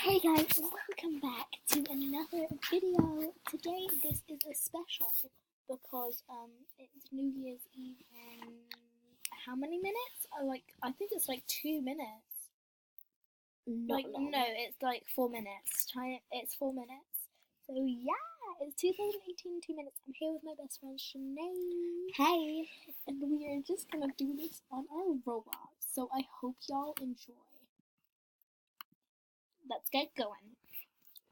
Hey guys, welcome back to another video. Today this is a special because it's New Year's Eve in how many minutes? I think it's like 2 minutes. No, it's like 4 minutes. It's 4 minutes. So yeah, it's 2018, 2 minutes. I'm here with my best friend Sinead. Hey, and we are just gonna do this on our Roblox. So I hope y'all enjoy. Let's get going.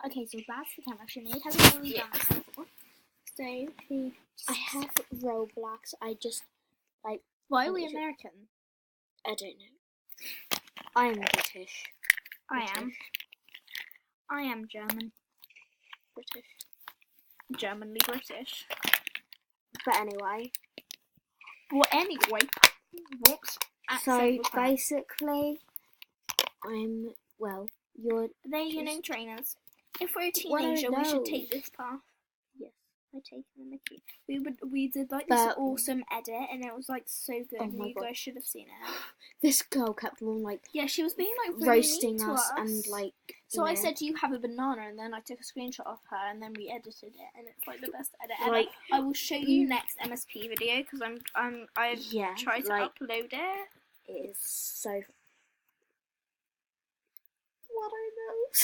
Okay, so that's the camera. Sinead hasn't really done this before. So I have Roblox. why are we American? I don't know. I'm British. I am German. British. Germanly British. But anyway. Whoops. So basically, you're. They're trainers. If we're a teenager, we should take this path. Yes, I take the Mickey. We did this awesome edit, and it was like so good. Oh and my you God. guys should have seen it. This girl kept on Yeah, she was being really roasting mean to us and So I said, "Do you have a banana?" And then I took a screenshot of her, and then we edited it, and it's like the best edit ever. I will show you next MSP video because I've tried to upload it. It is so. What are those?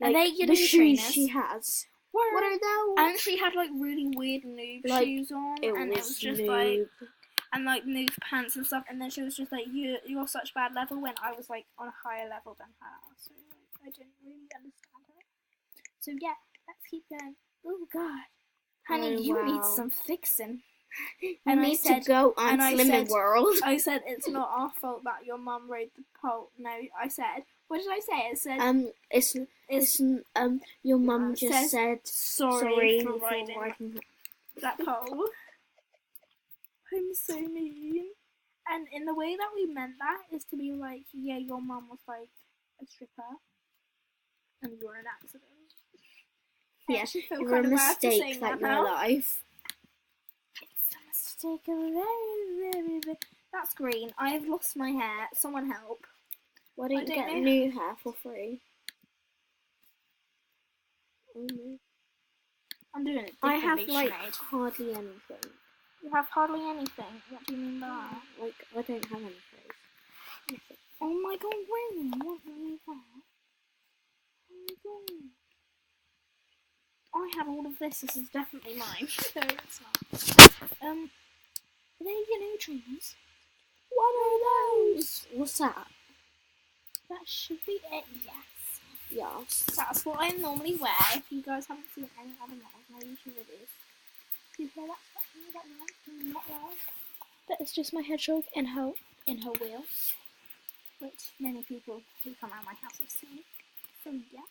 Are they the shoes trainers? she has? What are those? And she had really weird noob shoes on, and it was just noob. and noob pants and stuff. And then she was just like, "You're such bad level," when I was on a higher level than her. So I didn't really understand her. So yeah, let's keep going. Oh God, honey, you need some fixing. And I said, to go on Slimming World. I said it's not our fault that your mum rode the pole. No, I said. What did I say? It said it's your mum just said sorry for riding that pole. I'm so mean. And in the way that we meant that is to be like, yeah, your mum was like a stripper, and you were an accident. Yeah, you were a mistake like my life. It's a mistake. That's green. I've lost my hair. Someone help. Why don't you get new hair for free? I'm doing it. I have hardly anything. You have hardly anything? What do you mean by that? I don't have anything. Oh my God, really? What is that? Oh my God. I have all of this. This is definitely mine. No, it's not. Are they trainers? What are those? What's that? That should be it, yes. Yes. That's what I normally wear. If you guys haven't seen any other models, my YouTube videos. You hear that? Not loud. But it's just my hedgehog in her wheel. Which many people who come out of my house have seen. So yeah.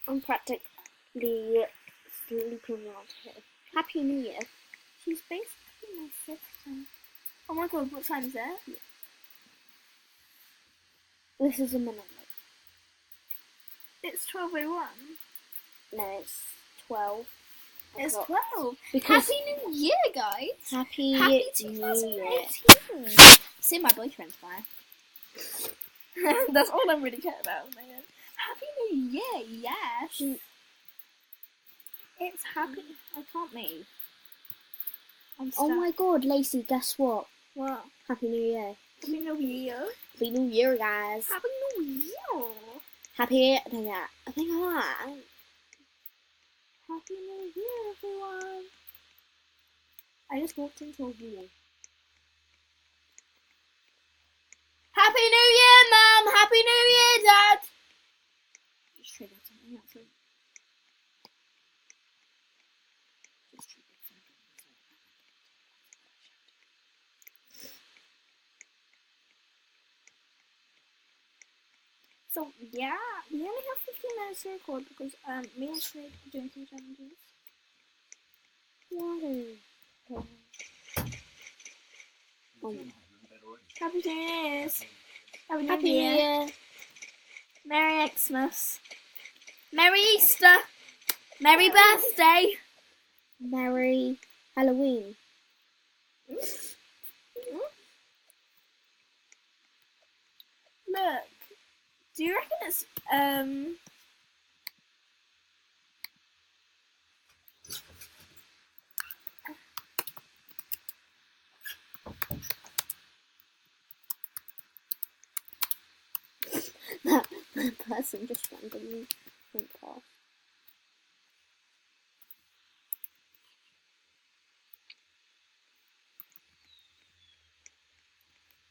I'm practically sleeping around here. Happy New Year. She's basically my sister. Oh my God, what time is it? Yeah. This is a minute late. It's 12:01. No, it's 12. It's 12. Because Happy New Year, guys. Happy 2018. See my boyfriend's fine. That's all I really care about, man. Happy New Year, yes. It's happy. I can't move. I'm stuck. Oh my God, Lacey, guess what? What? Happy New Year. Happy New Year. Happy New Year, guys. Happy New Year. Happy Happy New Year, everyone. I just walked into a wall. Happy New Year, Mum! Happy New Year, Dad! Just triggered something else. So yeah, we only have 15 minutes to record because me and Sinead are doing some challenges. Water. Happy New Year's. Happy New Year. Merry Xmas. Merry Easter. Merry birthday. Merry Halloween. Look. Do you reckon it's that person just randomly went past.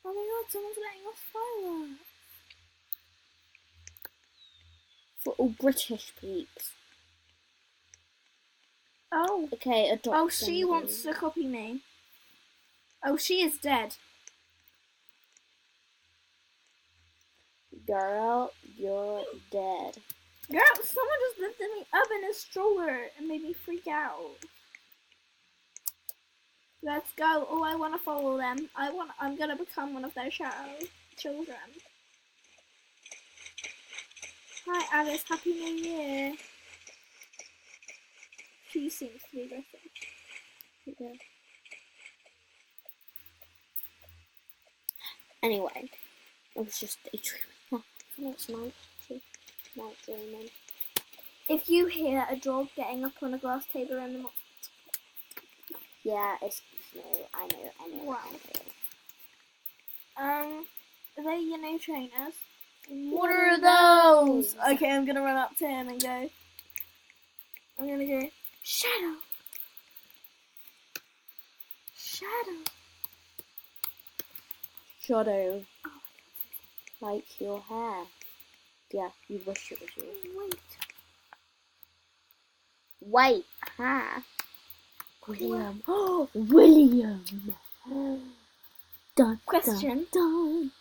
oh my god, someone's letting off fireworks. For all British peeps. Oh. Okay, adopt Oh, she somebody. wants to copy me. Oh, she is dead. Girl, you're dead. Girl, someone just lifted me up in a stroller and made me freak out. Let's go. Oh, I want to follow them. I'm gonna become one of their shadow children. Hi, Alice. Happy New Year. She seems to be British. Yeah. Anyway, it was just daydreaming. It's night. Night dreaming. If you hear a dog getting up on a glass table in the Yeah, excuse me. I know. Wow. Are they your new trainers? What are those? Okay, I'm gonna run up to him and go. I'm gonna go. Shadow. Shadow. Shadow. Like your hair. Yeah, you wish it was yours. Wait, hair. William. Oh, William. Dun, Question. dun.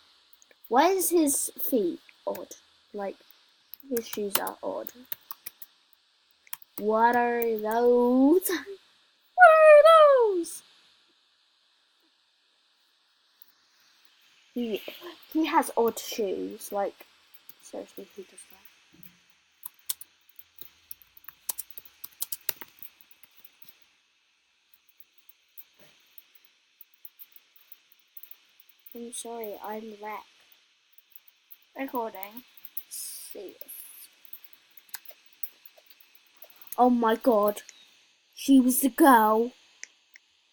Why is his feet odd? Like, his shoes are odd. What are those? What are those? He has odd shoes. Like, seriously, who does that? I'm sorry, I'm wrecked. Recording. See. Oh my god. She was the girl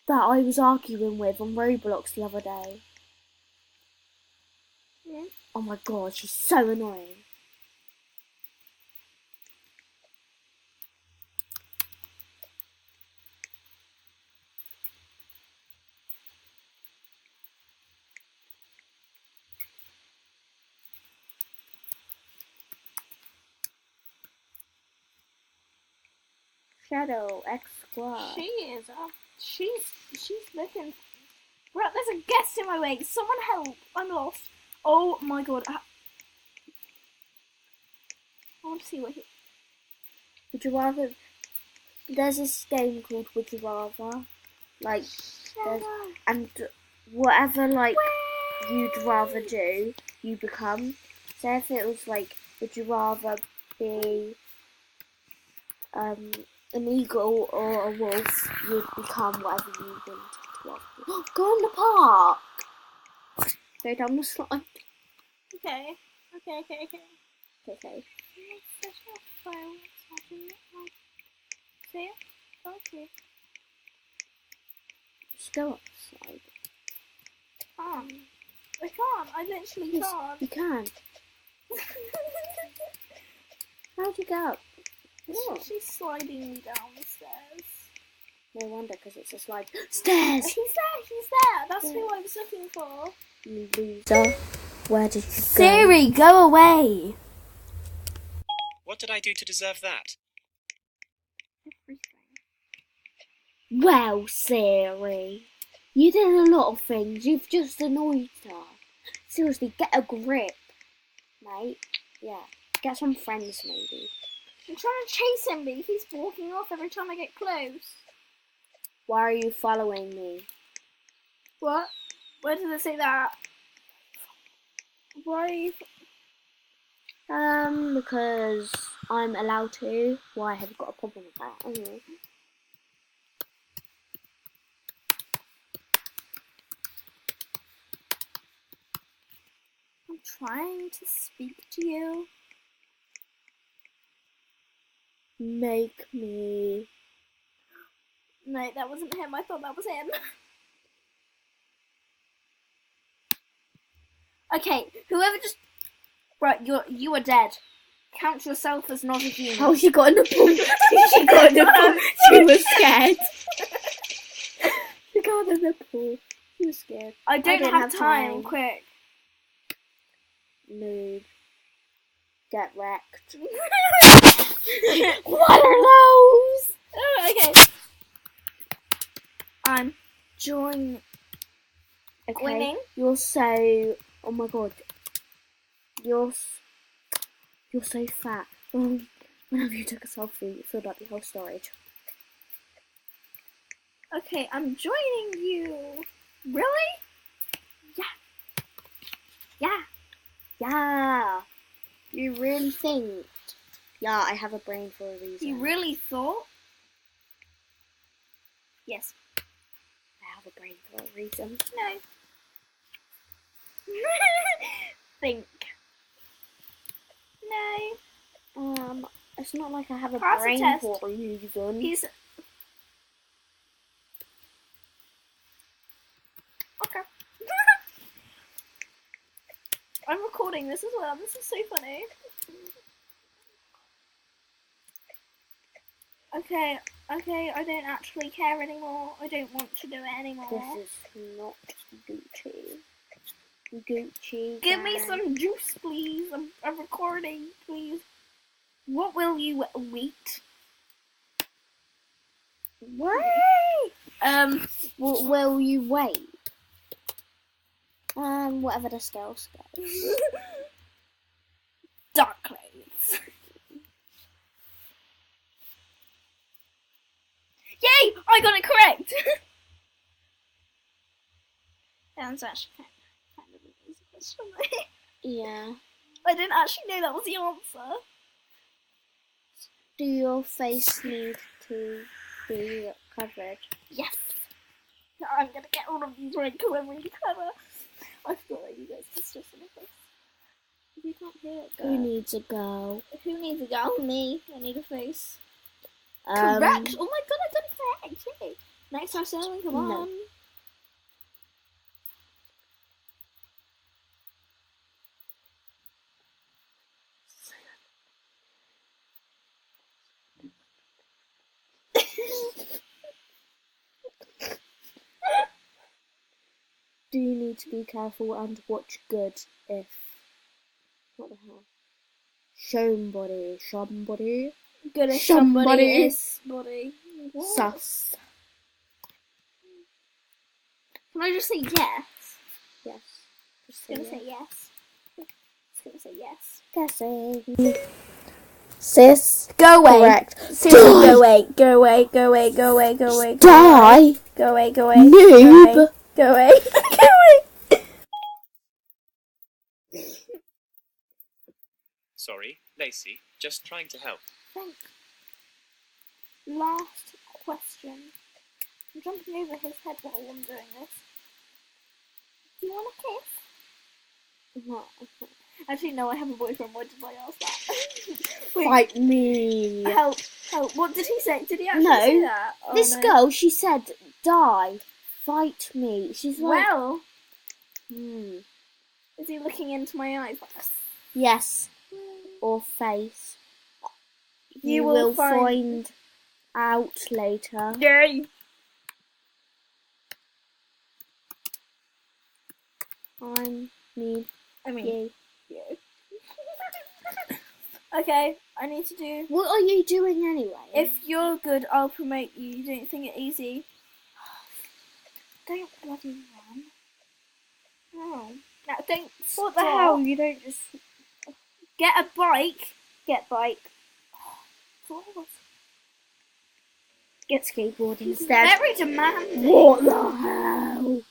that I was arguing with on Roblox the other day. Yeah. Oh my god, she's so annoying. Shadow X Squad. She is. She's looking. Right, there's a guest in my way. Someone help! I'm lost. Oh my god. I want to see what he. Would you rather? There's this game called Would You Rather. Like, and whatever like you'd rather do, you become. So if it was like, would you rather be an eagle or a wolf, you'd become whatever you wanted to want. Go in the park. Go down the slide. Okay. Okay. See it? Okay. Just go up the slide. I can't. I literally Yes, can't. you can. How'd you go up? She's sliding me down the stairs. No wonder, because it's a slide. Stairs! He's there. That's who I was looking for. You loser. Where did you go? Siri, go away. What did I do to deserve that? Well, Siri, you did a lot of things. You've just annoyed her. Seriously, get a grip, mate. Yeah, get some friends, maybe. I'm trying to chase him, but he keeps walking off every time I get close. Why are you following me? What? Where does it say that? Why are you... Because I'm allowed to. Why have you got a problem with that? Anyway. I'm trying to speak to you. Make me. No, that wasn't him. I thought that was him. Okay, whoever just... Right, you are dead. Count yourself as not a human. How she got in the pool? She got in the pool. She was scared. She got in the pool. She was scared. I don't have time. Quick. Noob. Get wrecked. What are those? Oh, okay. I'm Join. Okay. winning. You're so. Oh my god. You're so fat. Whenever you took a selfie, you filled up your whole storage. Okay, I'm joining you. Really? Yeah. You really think? Yeah, I have a brain for a reason. You really thought? Yes. I have a brain for a reason. No. Think. No. It's not like I have a Pass the brain test. for a reason. He's... Okay. I'm recording this as well. This is so funny. Okay, I don't actually care anymore. I don't want to do it anymore. This is not Gucci. Gucci. Give me gang. some juice, please. I'm recording, please. What will you eat? Wait. Will you wait? Whatever the scale goes. Dark clothes. Yay! I got it correct! That's actually kind of an easy question. Yeah. I didn't actually know that was the answer. Do your face need to be covered? Yes! I'm gonna get all of these wrinkles really clever. I forgot that you guys can still see my face. If you can't hear it, Who needs a girl? Who needs a girl? Me. I need a face. Correct! Oh my god, I got it correct! Yay! Next time, Selwyn, come No. on. Do you need to be careful and watch good if... What the hell? Somebody. Good if Somebody. somebody is body. Sus. Can I just say yes? Yes. Just It's gonna yes. say yes. It's gonna say yes. Guessing. Sis. Go away. Correct. Seriously, Die. go away. Go away. Go away. Go away. Go away. Die. Go away. Go away. Noob. Go away. Go away. Sorry, Lacey. Just trying to help. Thanks. Last question. I'm jumping over his head while I'm doing this. Do you want a kiss? No. Actually, no, I have a boyfriend. Why did I ask that? Wait, Fight me. help. Help. What did he say? Did he actually No. say that? Oh, This no. girl, she said, die. Fight me. She's like... Well, Is he looking into my eyes? Yes. Or face. You will find out later. Yay! I need I mean, you. you. Okay, I need to do. What are you doing anyway? If you're good, I'll promote you. You don't think it easy? Don't bloody run. No. Now, don't What the stop. hell? You don't just Get a bike. get bike. What? Get skateboard He's instead. very demanding. What the hell?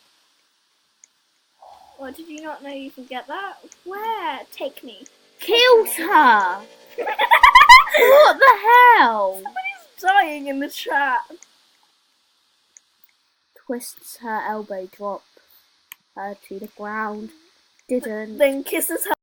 Well, did you not know you can get that? Where? Take me. Killed her. What the hell? Somebody's dying in the chat. Twists her elbow, drop her to the ground. didn't. Then kisses her